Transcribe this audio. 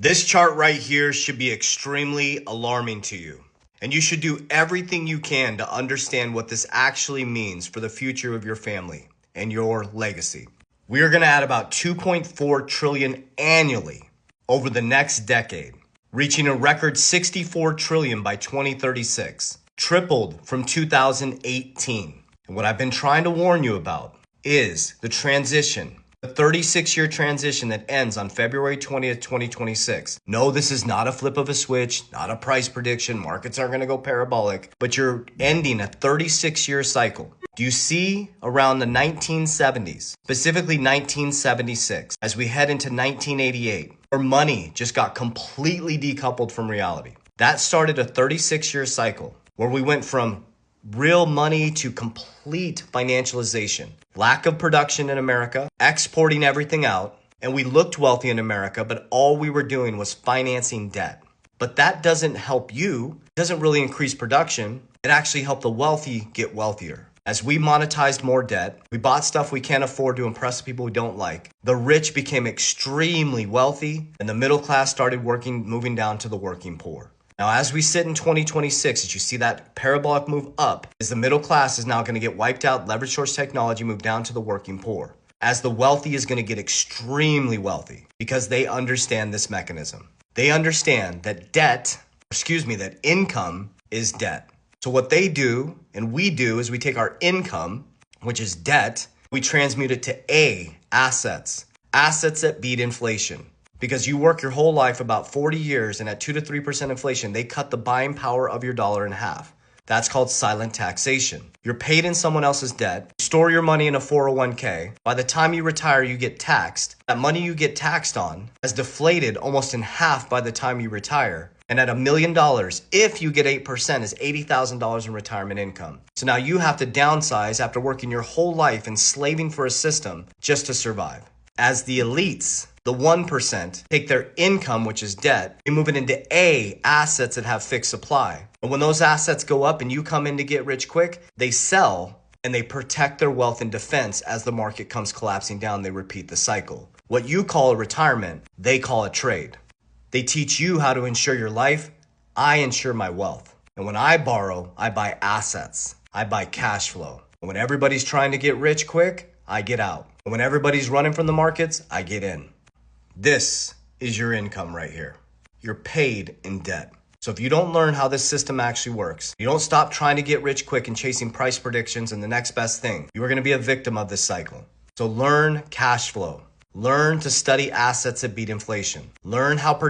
This chart right here should be extremely alarming to you. And you should do everything you can to understand what this actually means for the future of your family and your legacy. We are going to add about 2.4 trillion annually over the next decade, reaching a record 64 trillion by 2036, tripled from 2018. And what I've been trying to warn you about is the transition. A 36-year transition that ends on February 20th, 2026. No, this is not a flip of a switch, not a price prediction. Markets aren't going to go parabolic, but you're ending a 36-year cycle. Do you see around the 1970s, specifically 1976, as we head into 1988, where money just got completely decoupled from reality? That started a 36-year cycle where we went from real money to complete financialization. Lack of production in America, exporting everything out, and we looked wealthy in America, but all we were doing was financing debt. But that doesn't help you, doesn't really increase production. It actually helped the wealthy get wealthier. As we monetized more debt, we bought stuff we can't afford to impress people we don't like. The rich became extremely wealthy, and the middle class started moving down to the working poor. Now, as we sit in 2026, as you see that parabolic move up, as the middle class is now going to get wiped out, leverage source technology move down to the working poor. As the wealthy is going to get extremely wealthy because they understand this mechanism. They understand that that income is debt. So what they do and we do is we take our income, which is debt, we transmute it to assets that beat inflation. Because you work your whole life about 40 years and at 2 to 3% inflation, they cut the buying power of your dollar in half. That's called silent taxation. You're paid in someone else's debt, you store your money in a 401k. By the time you retire, you get taxed. That money you get taxed on has deflated almost in half by the time you retire. And at $1 million, if you get 8%, is $80,000 in retirement income. So now you have to downsize after working your whole life and slaving for a system just to survive. As the elites, the 1%, take their income, which is debt, they move it into assets that have fixed supply. And when those assets go up and you come in to get rich quick, they sell and they protect their wealth in defense. As the market comes collapsing down, they repeat the cycle. What you call a retirement, they call a trade. They teach you how to insure your life. I insure my wealth. And when I borrow, I buy assets. I buy cash flow. And when everybody's trying to get rich quick, I get out. And when everybody's running from the markets, I get in. This is your income right here. You're paid in debt. So if you don't learn how this system actually works, you don't stop trying to get rich quick and chasing price predictions and the next best thing, you are going to be a victim of this cycle. So learn cash flow. Learn to study assets that beat inflation. Learn how